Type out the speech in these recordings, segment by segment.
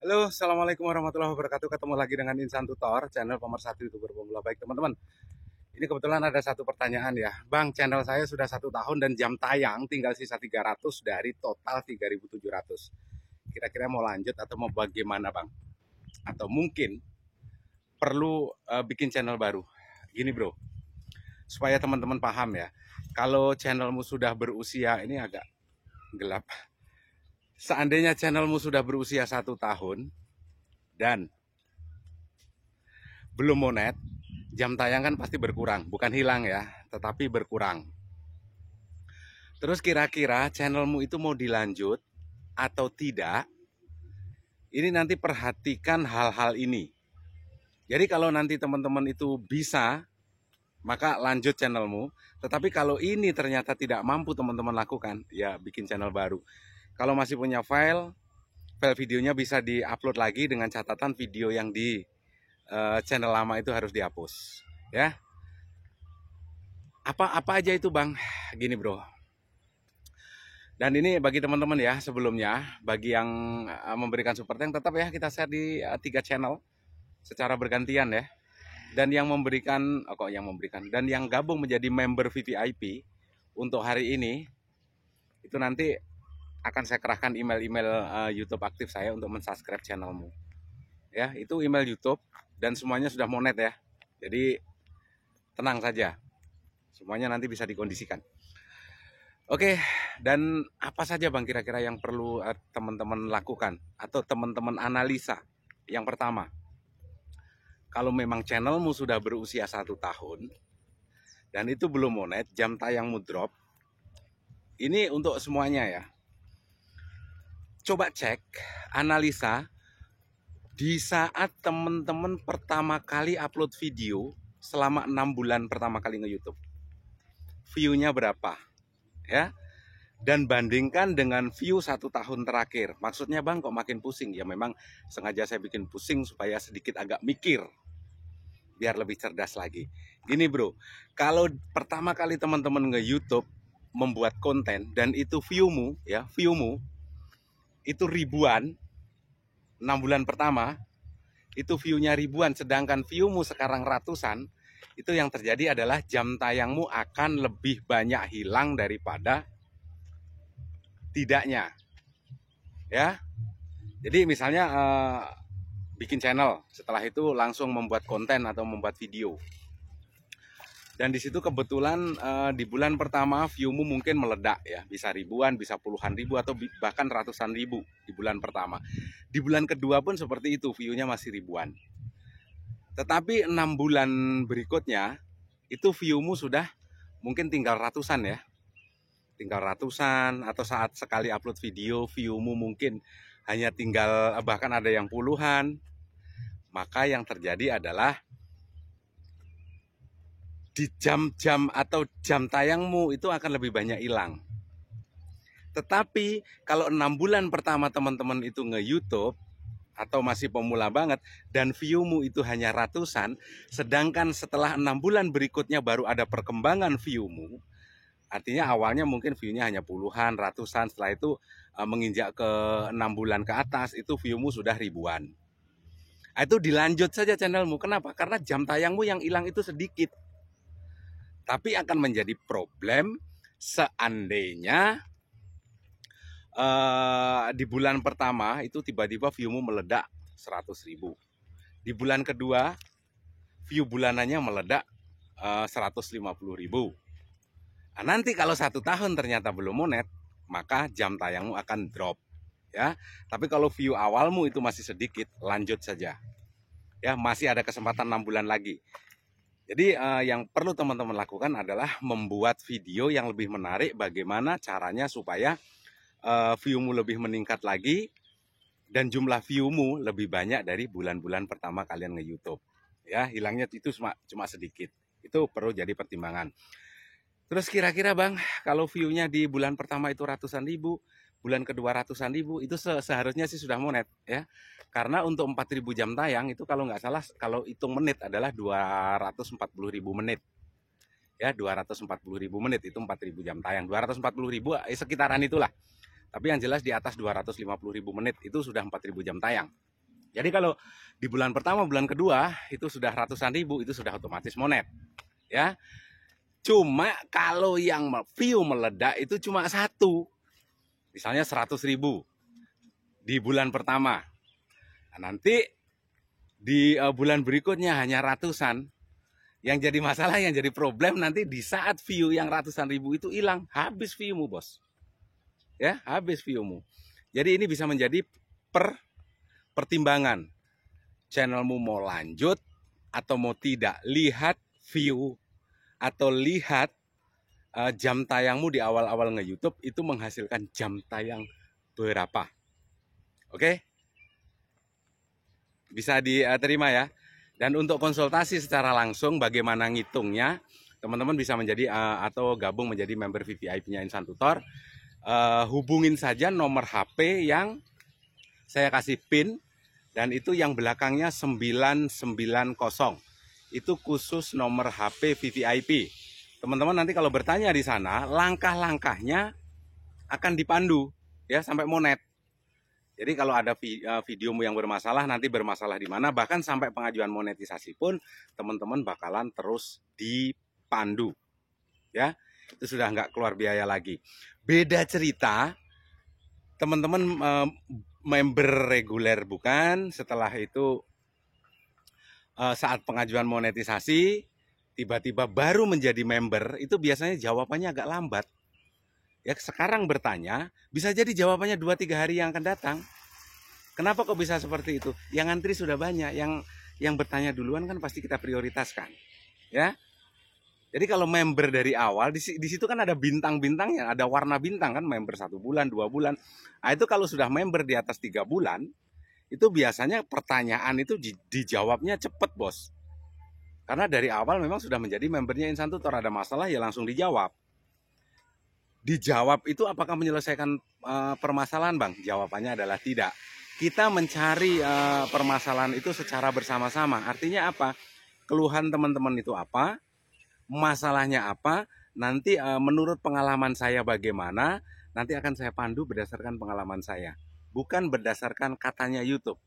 Halo, Assalamualaikum warahmatullahi wabarakatuh. Ketemu lagi dengan Insan Tutor, channel pemersatu YouTuber pemula. Baik teman-teman, ini kebetulan ada satu pertanyaan ya. Bang, channel saya sudah 1 tahun dan jam tayang tinggal sisa 300 dari total 3.700. Kira-kira mau lanjut atau mau bagaimana Bang? Atau mungkin perlu bikin channel baru? Gini bro, supaya teman-teman paham ya. Kalau channelmu sudah berusia, ini agak gelap. Seandainya channelmu sudah berusia 1 tahun dan belum monet, jam tayang kan pasti berkurang, bukan hilang ya, tetapi berkurang. Terus kira-kira channelmu itu mau dilanjut atau tidak? Ini nanti perhatikan hal-hal ini. Jadi kalau nanti teman-teman itu bisa, maka lanjut channelmu. Tetapi kalau ini ternyata tidak mampu teman-teman lakukan, ya bikin channel baru. Kalau masih punya file videonya bisa diupload lagi dengan catatan video yang di channel lama itu harus dihapus. Ya, apa aja itu Bang? Gini bro. Dan ini bagi teman-teman ya, sebelumnya bagi yang memberikan support yang tetap ya kita share di 3 channel secara bergantian ya. Dan yang memberikan dan yang gabung menjadi member VVIP untuk hari ini itu nanti akan saya kerahkan email-email YouTube aktif saya untuk mensubscribe channelmu. Ya, itu email YouTube dan semuanya sudah monet ya. Jadi tenang saja. Semuanya nanti bisa dikondisikan. Oke, dan apa saja Bang kira-kira yang perlu teman-teman lakukan atau teman-teman analisa? Yang pertama, kalau memang channelmu sudah berusia 1 tahun dan itu belum monet, jam tayangmu drop, ini untuk semuanya ya. Coba cek, analisa, di saat teman-teman pertama kali upload video selama 6 bulan pertama kali nge-YouTube. View-nya berapa? Ya, dan bandingkan dengan view 1 tahun terakhir. Maksudnya Bang kok makin pusing? Ya memang sengaja saya bikin pusing supaya sedikit agak mikir biar lebih cerdas lagi. Gini bro, kalau pertama kali teman-teman nge-YouTube membuat konten dan itu viewmu itu ribuan, 6 bulan pertama itu view-nya ribuan, sedangkan viewmu sekarang ratusan, itu yang terjadi adalah jam tayangmu akan lebih banyak hilang daripada tidaknya ya. Jadi misalnya bikin channel, setelah itu langsung membuat konten atau membuat video, dan di situ kebetulan di bulan pertama viewmu mungkin meledak ya, bisa ribuan, bisa puluhan ribu atau bahkan ratusan ribu di bulan pertama. Di bulan kedua pun seperti itu, viewnya masih ribuan. Tetapi 6 bulan berikutnya itu viewmu sudah mungkin tinggal ratusan ya, tinggal ratusan, atau saat sekali upload video viewmu mungkin hanya tinggal bahkan ada yang puluhan. Maka yang terjadi adalah di jam-jam atau jam tayangmu itu akan lebih banyak hilang. Tetapi kalau 6 bulan pertama teman-teman itu nge-YouTube atau masih pemula banget dan viewmu itu hanya ratusan, sedangkan setelah 6 bulan berikutnya baru ada perkembangan viewmu, artinya awalnya mungkin viewnya hanya puluhan, ratusan, setelah itu menginjak ke 6 bulan ke atas itu viewmu sudah ribuan. Itu dilanjut saja channelmu. Kenapa? Karena jam tayangmu yang hilang itu sedikit. Tapi akan menjadi problem seandainya di bulan pertama itu tiba-tiba viewmu meledak 100.000. Di bulan kedua view bulanannya meledak 150.000. Nah, nanti kalau 1 tahun ternyata belum monet, maka jam tayangmu akan drop ya. Tapi kalau view awalmu itu masih sedikit, lanjut saja ya, masih ada kesempatan 6 bulan lagi. Jadi yang perlu teman-teman lakukan adalah membuat video yang lebih menarik, bagaimana caranya supaya viewmu lebih meningkat lagi dan jumlah viewmu lebih banyak dari bulan-bulan pertama kalian nge-YouTube ya. Hilangnya itu cuma sedikit, itu perlu jadi pertimbangan. Terus kira-kira Bang, kalau viewnya di bulan pertama itu ratusan ribu, bulan kedua ratusan ribu, itu seharusnya sih sudah monet ya. Karena untuk 4.000 jam tayang itu kalau nggak salah, kalau hitung menit adalah 240.000 menit ya, 240.000 menit itu 4.000 jam tayang. 240.000 sekitaran itulah. Tapi yang jelas di atas 250.000 menit itu sudah 4.000 jam tayang. Jadi kalau di bulan pertama, bulan kedua itu sudah ratusan ribu, itu sudah otomatis monet, ya. Cuma kalau yang view meledak itu cuma satu, misalnya 100.000 di bulan pertama. Nah, nanti di bulan berikutnya hanya ratusan. Yang jadi masalah, yang jadi problem nanti di saat view yang ratusan ribu itu hilang, habis viewmu bos, ya habis viewmu. Jadi ini bisa menjadi pertimbangan channelmu mau lanjut atau mau tidak. Lihat view atau lihat jam tayangmu di awal-awal nge-YouTube itu menghasilkan jam tayang berapa. Oke? Bisa diterima ya. Dan untuk konsultasi secara langsung bagaimana ngitungnya, teman-teman bisa menjadi atau gabung menjadi member VVIP-nya Insan Tutor. Hubungin saja nomor HP yang saya kasih PIN, dan itu yang belakangnya 990. Itu khusus nomor HP VVIP. Teman-teman nanti kalau bertanya di sana, langkah-langkahnya akan dipandu ya sampai monet. Jadi kalau ada videomu yang bermasalah, nanti bermasalah di mana, bahkan sampai pengajuan monetisasi pun teman-teman bakalan terus dipandu. Ya, itu sudah nggak keluar biaya lagi. Beda cerita, teman-teman member reguler bukan, setelah itu saat pengajuan monetisasi, tiba-tiba baru menjadi member, itu biasanya jawabannya agak lambat. Ya, sekarang bertanya, bisa jadi jawabannya 2-3 hari yang akan datang. Kenapa kok bisa seperti itu? Yang antri sudah banyak, yang bertanya duluan kan pasti kita prioritaskan. Ya. Jadi kalau member dari awal, di situ kan ada bintang-bintangnya, ada warna bintang kan, member 1 bulan, 2 bulan. Nah, itu kalau sudah member di atas 3 bulan, itu biasanya pertanyaan itu dijawabnya cepet bos. Karena dari awal memang sudah menjadi membernya Insan Tutor, ada masalah ya langsung dijawab. Dijawab itu apakah menyelesaikan permasalahan bang? Jawabannya adalah tidak. Kita mencari permasalahan itu secara bersama-sama. Artinya apa? Keluhan teman-teman itu apa? Masalahnya apa? Nanti menurut pengalaman saya bagaimana? Nanti akan saya pandu berdasarkan pengalaman saya. Bukan berdasarkan katanya YouTube.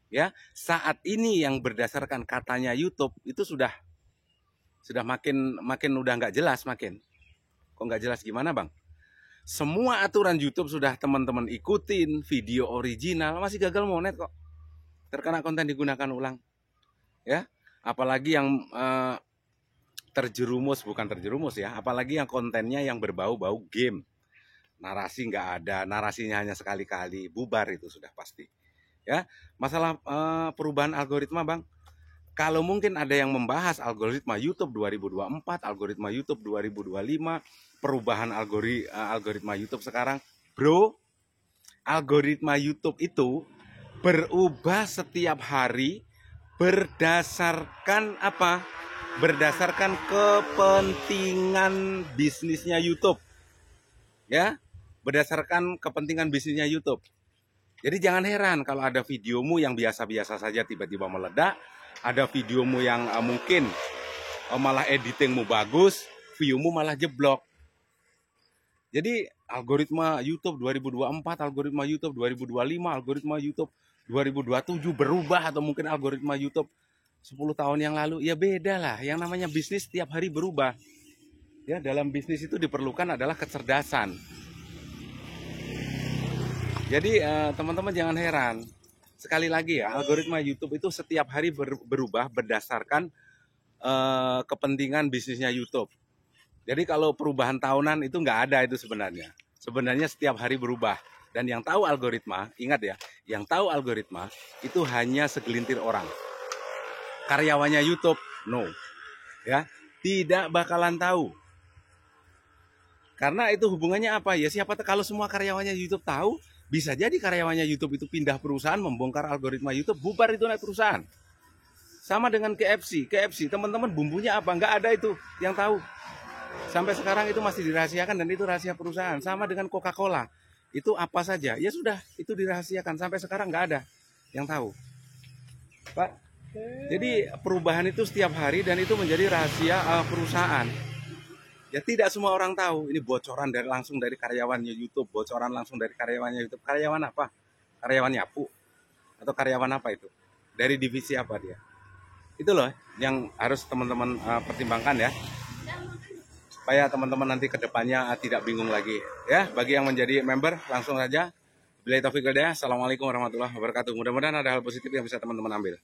Ya, saat ini yang berdasarkan katanya YouTube itu sudah makin udah nggak jelas makin. Kok nggak jelas gimana bang? Semua aturan YouTube sudah teman-teman ikutin, video original, masih gagal monet kok. Terkena konten digunakan ulang. Ya, apalagi yang bukan terjerumus ya, apalagi yang kontennya yang berbau-bau game. Narasi nggak ada, narasinya hanya sekali-kali, bubar itu sudah pasti. Ya, masalah perubahan algoritma bang. Kalau mungkin ada yang membahas algoritma YouTube 2024, algoritma YouTube 2025, perubahan algoritma YouTube sekarang, bro, algoritma YouTube itu berubah setiap hari berdasarkan apa? Berdasarkan kepentingan bisnisnya YouTube. Ya, berdasarkan kepentingan bisnisnya YouTube. Jadi jangan heran kalau ada videomu yang biasa-biasa saja tiba-tiba meledak. Ada videomu yang mungkin malah editingmu bagus, viewmu malah jeblok. Jadi algoritma YouTube 2024, algoritma YouTube 2025, algoritma YouTube 2027 berubah, atau mungkin algoritma YouTube 10 tahun yang lalu, ya beda lah. Yang namanya bisnis setiap hari berubah. Ya, dalam bisnis itu diperlukan adalah kecerdasan. Jadi teman-teman jangan heran. Sekali lagi ya, algoritma YouTube itu setiap hari berubah berdasarkan kepentingan bisnisnya YouTube. Jadi kalau perubahan tahunan itu nggak ada itu sebenarnya. Sebenarnya setiap hari berubah. Dan yang tahu algoritma, ingat ya, yang tahu algoritma itu hanya segelintir orang. Karyawannya YouTube, no. Ya, tidak bakalan tahu. Karena itu hubungannya apa? Ya siapa tahu, kalau semua karyawannya YouTube tahu, bisa jadi karyawannya YouTube itu pindah perusahaan, membongkar algoritma YouTube, bubar itu naik perusahaan. Sama dengan KFC, teman-teman bumbunya apa? Nggak ada itu yang tahu. Sampai sekarang itu masih dirahasiakan dan itu rahasia perusahaan. Sama dengan Coca-Cola, itu apa saja, ya sudah, itu dirahasiakan. Sampai sekarang nggak ada yang tahu. Pak, jadi perubahan itu setiap hari dan itu menjadi rahasia perusahaan. Ya tidak semua orang tahu. Ini bocoran langsung dari karyawannya YouTube, bocoran langsung dari karyawannya YouTube. Karyawan apa? Karyawan nyapu. atau karyawan apa itu, dari divisi apa dia. Itu loh yang harus teman-teman pertimbangkan ya, supaya teman-teman nanti ke depannya tidak bingung lagi ya. Bagi yang menjadi member langsung saja. Bila taufiq hidayah. Assalamualaikum warahmatullahi wabarakatuh. Mudah-mudahan ada hal positif yang bisa teman-teman ambil.